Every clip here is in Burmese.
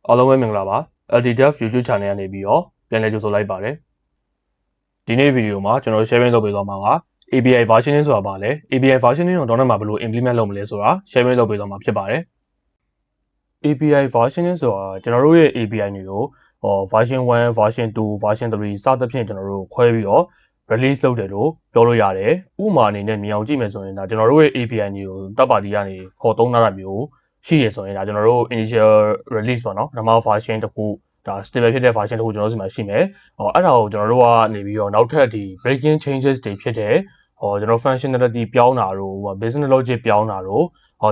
အားလုံးပဲမင်္ဂလာပါ LTDev YouTube Channel ကနေပြီးတော့ပြန်လည်ကြိုဆိုလိုက်ပါတယ်ဒီနေ့ဗီဒီယိုမှာကျွန်တော် sharing လုပ်ပေးသွားမှာက API versioning ဆိုတာပါလဲ API versioning ကိုတော့မှာဘယ်လို implement လုပ်မလဲဆိုတာ sharing လုပ်ပေးသွားမှာဖြစ်ပါတယ် API versioning ဆိုတာကျွန်တော်တို့ရဲ့ API တွေကိုversion 1 version 2 version 3စသဖြင့်ကျွန်တော်တို့ခွဲပြီးတော့ release လုပ်တယ်လို့ပြောလို့ရတယ်ဥပမာအနေနဲ့မြင်အောင်ကြည့်မယ်ဆိုရင်ဒါကျွန်တော်တို့ရဲ့ API တွေကိုတပ်ပါတီကနေခေါ်သုံးထားတာမျိုးရှိရဆိုရင်ဒါကျွန်တော်တို့ initial release ပေါ့နော်ပထမ version တစ်ခုဒါ stable ဖြစ်တဲ့ version တစ်ခုကျွန်တော်တို့စီမှာရှိမယ်အဲ့ဒါကိုကျွန်တော်တို့ကနေပြီးတော့နောက်ထပ်ဒီ breaking changes တွေဖြစ်တဲ့ကျွန်တော် functionality ပြောင်းတာတို့ business logic ပြောင်းတာတို့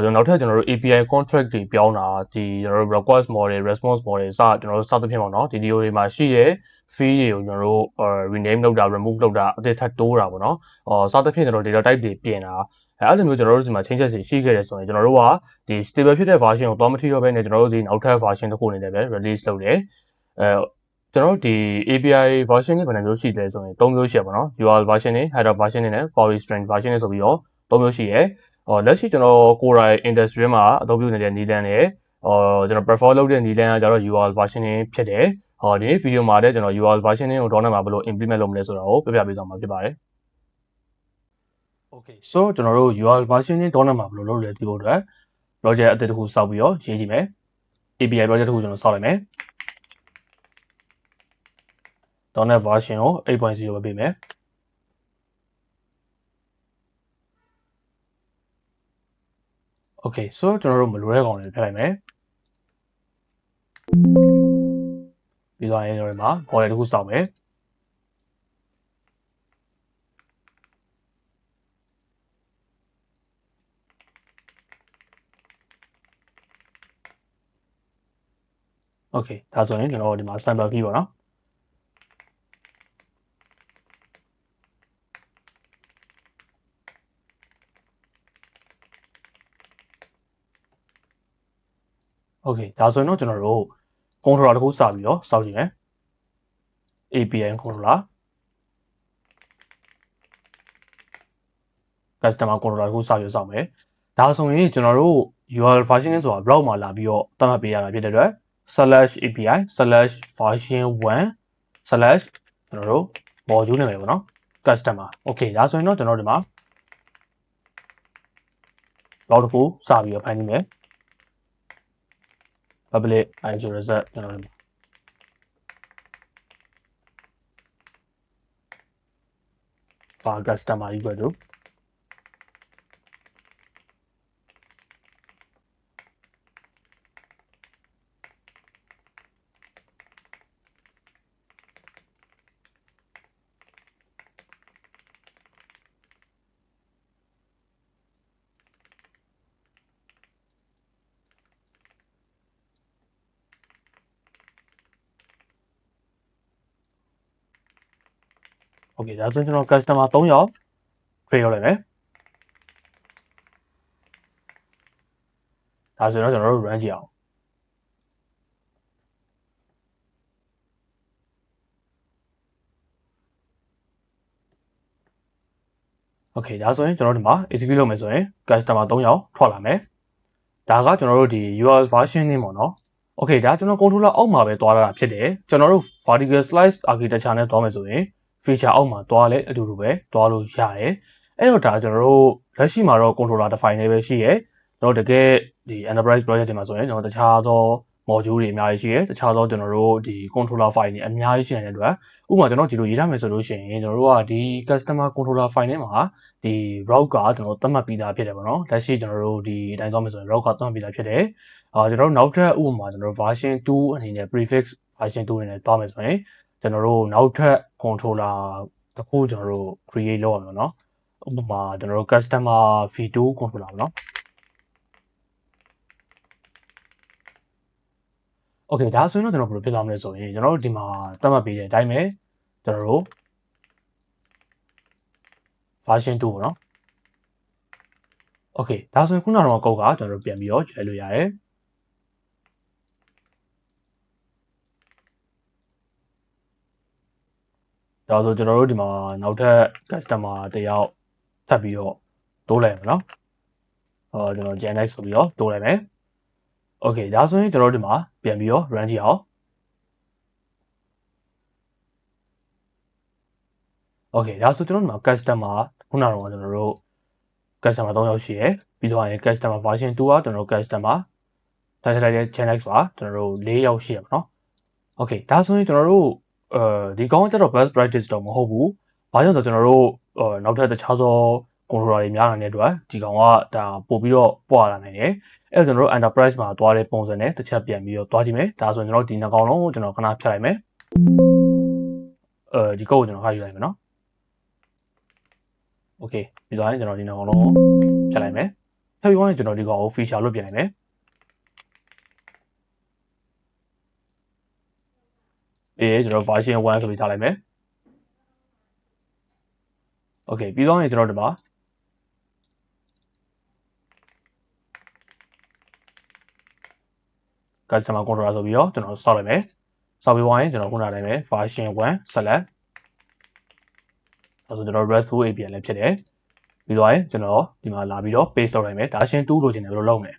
ကျွန်တော်နောက်ထပ်ကျွန်တော်တို့ API contract တွေပြောင်းတာဒီကျွန်တော်တို့ request model response model စကျွန်တော်တို့စသဖြင့်ပေါ့နော်ဒီ video တွေမှာရှိတဲ့ field တွေကိုကျွန်တော်တို့ rename လုပ်တာ remove လုပ်တာအသစ်ထပ်တိုးတာပေါ့နော်စသဖြင့်ကျွန်တော် data type တွေပြင်တာအဲ့လိုမျိုးကျွန်တော်တို့ဒီမှာ changes တွေရှိခဲ့တယ်ဆိုရင်ကျွန်တော်တို့ကဒီ stable ဖြစ်တဲ့ version ကိုသွားမထိတော့ဘဲနဲ့ကျွန်တော်တို့ဒီနောက်ထပ် version တစ်ခုအနေနဲ့ပဲ release လုပ်တယ်ကျွန်တော်တို့ဒီ API version တွေဘယ်နှမျိုးရှိလဲဆိုရင်၃မျိုးရှိရပါတော့ URL version တွေ header version တွေနဲ့ query string version တွေဆိုပြီးတော့၃မျိုးရှိရယ်လက်ရှိကျွန်တော်ကိုယ်တိုင် industry မှာအသုံးပြုနေတဲ့နည်းလမ်းနဲ့ကျွန်တော် prefer လုပ်တဲ့နည်းလမ်းကကျတော့ URL version တွေဖြစ်တယ်ဒီနေ့ video မှာလည်းကျွန်တော် URL version တွေကိုတော့မှာဘယ်လို implement လုပ်မလဲဆိုတာကိုပြပြပေးသွားမှာဖြစ်ပါတယ် Okay so ကျွန်တော်တို့ URL version တော့မှာဘယ်လိုလုပ်လဲသိဖို့အတွက် project အသစ်တစ်ခုစောက်ပြီးတော့ရေးကြည့်မယ် API project တစ်ခုကျွန်တော်စောက်လိုက်မယ်.NET version ကို 8.0 ပဲပေးမယ် Okay so ကျွန်တော်တို့မလိုတဲ့ကောင်တွေဖျက်လိုက်မယ်ပြီးသွားရင်ကျွန်တော်ဒီမှာ model တစ်ခုစောက်မယ်Okay ဒါဆိုရင်ကျွန်တော်ဒီမှာ sample key ပေါ့နော်Okay ဒါဆိုရင်တော့ကျွန်တော်တို့ controller တစ်ခုစပြီးတော့စောက်ကြည့်မယ် API controller customer controller တစ်ခုစပြီးတော့စောက်မယ်ဒါဆိုရင်ကျွန်တော်တို့ URL version ဆိုတာ browse မှာလာပြီးတော့သတ်မှတ်ပေးရတာဖြစ်တဲ့အတွက် /API/version1/ ကျွန်တော်တို့ module နာမည်ပေါ့နော် customer Okay ဒါဆိုရင်တော့ကျွန်တော်ဒီမှာ browse တစ်ခုစပြီးတော့ဖန်တီးမယ် public ISO result ကျွန်တော်var customer equal to Okay ဒါဆိုရင်ကျွန်တော် customer 3ယောက် create လုပ်လိုက်မယ်ဒါဆိုရင်တော့ကျွန်တော်တို့ run ကြည့်အောင် Okay ဒါဆိုရင်ကျွန်တော်ဒီမှာ execute လုပ်မယ်ဆိုရင် customer 3ယောက်ထွက်လာမယ်ဒါကကျွန်တော်တို့ဒီ URL version နည်းပေါ့နော် Okay ဒါကျွန်တော် controller အောက်မှာပဲတွားလာတာဖြစ်တယ်ကျွန်တော်တို့ vertical slice architecture နဲ့တွားမယ်ဆိုရင် feature အောက်မှာတွားလဲအတူတူပဲတွားလို့ရတယ်အဲ့တော့ဒါကျွန်တော်တို့လက်ရှိမှာတော့ controller define လေးပဲရှိရယ်တော့တကယ်ဒီ enterprise project တွေမှာဆိုရင်ကျွန်တော်တခြားသော module တွေအများကြီးရှိရယ်တခြားသောကျွန်တော်တို့ဒီ controller file တွေအများကြီးရှိနေတဲ့အတွက်ဥပမာကျွန်တော်ဒီလိုရေးထားမယ်ဆိုလို့ရှိရင်ကျွန်တော်တို့ကဒီ customer controller file ထဲမှာဒီ route ကကျွန်တော်သတ်မှတ်ပြီးသားဖြစ်တယ်ပေါ့နော်လက်ရှိကျွန်တော်တို့ဒီအတိုင်းသွားမယ်ဆိုရင် route ကသတ်မှတ်ပြီးသားဖြစ်တယ်ကျွန်တော်တို့နောက်ထပ်ဥပမာကျွန်တော်တို့ version 2အနေနဲ့ prefix version 2အနေနဲ့သွားမယ်ဆိုရင်ကျွန်တော်တို့နောက်ထပ် controller တစ်ခုကျွန်တော်တို့ create လုပ်ရမှာเนาะဥပမာကျွန်တော်တို့ customer v2 controller ပေါ့เนาะ Okay ဒါဆိုရင်တော့ကျွန်တော်ဘယ်လိုဖြစ်သွားမလဲဆိုရင်ကျွန်တော်တို့ဒီမှာသတ်မှတ်ပေးတဲ့အတိုင်းပဲကျွန်တော်တို့ version 2ပေါ့เนาะ Okay ဒါဆိုရင်ခုနကတော့ code ကကျွန်တော်တို့ပြန်ပြီးတော့ရွေးလို့ရတယ်ဒါဆိုကျွန်တော်တို့ဒီမှာနောက်ထပ် customer တယောက်ထပ်ပြီးတော့တိုးလိုက်မယ်เนาะကျွန်တော် Gen X ဆိုပြီးတော့တိုးလိုက်မယ် Okay ဒါဆိုရင်ကျွန်တော်တို့ဒီမှာပြန်ပြီးတော့ run ကြည့်အောင် Okay ဒါဆိုကျွန်တော်တို့ဒီမှာ customer ခုနကတော့ကျွန်တော်တို့ customer 3ယောက်ရှိရယ်ပြီးတော့ရင် customer version 2ကကျွန်တော်တို့ customer ထားလိုက်တဲ့ channel ပါကျွန်တော်တို့4ယောက်ရှိရပါတော့ Okay ဒါဆိုရင်ကျွန်တော်တို့ဒီကောင်ကျတော့ best practice တော့မဟုတ်ဘူးဘာကြောင့်ဆိုကျွန်တော်တို့နောက်ထပ်တခြားသော controller တွေများနေတဲ့အတွက်ဒီကောင်ကဒါပို့ပြီးတော့ပွာလာနိုင်တယ်အဲ့တော့ကျွန်တော်တို့ enterprise မှာတွားတဲ့ပုံစံနဲ့တစ်ချက်ပြန်ပြီးတော့တွားကြည့်မယ်ဒါဆိုရင်ကျွန်တော်ဒီနှစ်ကောင်လုံးကိုကျွန်တော်ခဏဖြတ်လိုက်မယ်ဒီ code ကိုကျွန်တော်ခါယူလိုက်မယ်နော် Okay ပြီးတော့ကျွန်တော်ဒီနှစ်ကောင်လုံးကိုဖြတ်လိုက်မယ်ဖြတ်ပြီးတော့ကျွန်တော်ဒီကောင်ကို feature လို့ပြင်လိုက်မယ်ကျွန်တော် version 1ဆိုပြီးထားလိုက်မယ် Okay ပြီးတော့ကျွန်တော်ဒီမှာ customer controller ဆိုပြီးတော့ကျွန်တော်စောက်လိုက်မယ်စောက်ပြီးသွားရင်ကျွန်တော်ခုနတိုင်းပဲ version 1 select ဆိုတော့ကျွန်တော် RESTful API လည်းဖြစ်တယ်ပြီးတော့ကျွန်တော်ဒီမှာလာပြီးတော့ paste လုပ်လိုက်မယ် version 2လိုချင်တယ်ဘယ်လိုလုပ်မလဲ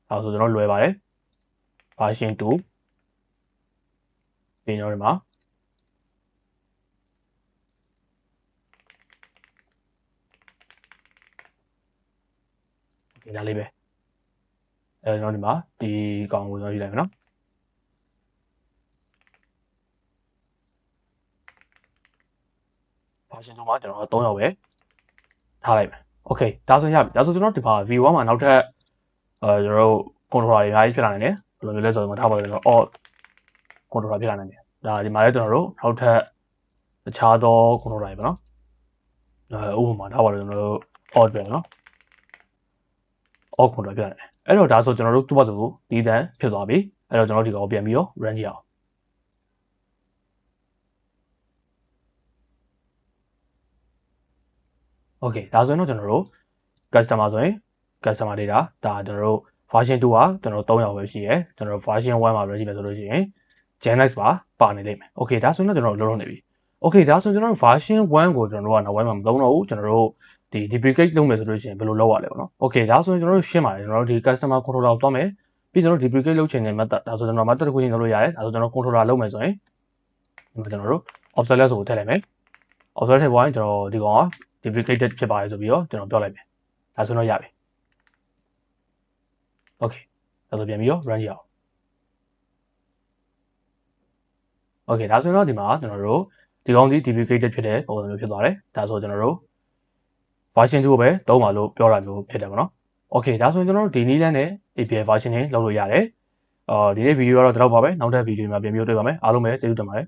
အဲဆိုကျွန်တော်လွယ်ပါတယ် version 2ပြီးတော့ဒီမှာOkay ဒါလေးပဲကျွန်တော်ဒီမှာဒီကောင်ကိုကျွန်တော်ယူလိုက်မယ်နော် version 2မှာကျွန်တော်3ယောက်ပဲထားလိုက်မယ် Okay ဒါဆိုရပြီဒါဆိုကျွန်တော်ဒီမှာ V1 မှာနောက်ထပ်ကျွန်တော်တို့ controller တွေအများကြီးဖြစ်လာနိုင်တယ်ဘယ်လိုမျိုးလဲဆိုတော့ထားပါတော့ကျွန်တော် alt controller ဖြစ်လာနိုင်တယ်ဒါဒီမှာလည်းကျွန်တော်တို့နောက်ထပ်တခြားသော controller တွေပေါ့နော်ဥပမာထားပါတော့ကျွန်တော်တို့ alt ပဲနော် alt controller ဖြစ်လာတယ်အဲ့တော့ဒါဆိုကျွန်တော်တို့သူ့ဘာဆိုဒီတန်းဖြစ်သွားပြီအဲ့တော့ကျွန်တော်ဒီကောင်ပြန်ပြီးတော့ run ကြည့်အောင် Okay ဒါဆိုရင်တော့ကျွန်တော်တို့ customer ဆိုရင် customer data ဒါကျွန်တော်တို့ version 2ကကျွန်တော်တို့3ယောက်ပဲရှိရယ်ကျွန်တော်တို့ version 1မှာ ready မယ်ဆိုလို့ရှိရင် Genex ပါနေလိမ့်မယ် Okay ဒါဆိုရင်တော့ကျွန်တော်တို့လုံးလုံးနေပြီ Okay ဒါဆိုရင်ကျွန်တော်တို့ version 1ကိုကျွန်တော်တို့ကနောက်ပိုင်းမှာမသုံးတော့ဘူးကျွန်တော်တို့ဒီ duplicate လုပ်မယ်ဆိုလို့ရှိရင်ဘယ်လိုလုပ်ရလဲပေါ့နော် Okay ဒါဆိုရင်ကျွန်တော်တို့ရှင်းပါတယ်ကျွန်တော်တို့ဒီ customer controller ကိုတွားမယ်ပြီးကျွန်တော်တို့ duplicate လုပ်ချင်တဲ့ method ဒါဆိုကျွန်တော် method တစ်ခုချင်းလုပ်လို့ရတယ်ဒါဆိုကျွန်တော် controller လုပ်မယ်ဆိုရင်ဒီမှာကျွန်တော်တို့ obsolete ဆိုကိုထည့်လိုက်မယ် obsolete ထည့်သွားရင်ကျွန်တော်ဒီကောင်ကduplicated ဖြစ်ပါတယ်ဆိုပြီးတော့ကျွန်တော်ပြောလိုက်မယ်ဒါဆိုတော့ရပြီ Okay ဒါဆိုပြန်ပြီးတော့ run ကြည့်အောင် Okay ဒါဆိုတော့ဒီမှာကျွန်တော်တို့ဒီကောင်ဒီ duplicated ဖြစ်တဲ့ပုံစံမျိုးဖြစ်သွားတယ်ဒါဆိုကျွန်တော်တို့ version 2ကိုပဲသုံးပါလို့ပြောတာမျိုးဖြစ်တယ်ပေါ့နော် Okay ဒါဆိုရင်ကျွန်တော်တို့ဒီနည်းလမ်းနဲ့ API version နဲ့လုပ်လို့ရတယ်ဒီနေ့ဗီဒီယိုကတော့ဒီလောက်ပါပဲနောက်ထပ်ဗီဒီယိုမှာပြန်ပြီးတွေ့ပါမယ်အားလုံးပဲကျေးဇူးတင်ပါတယ်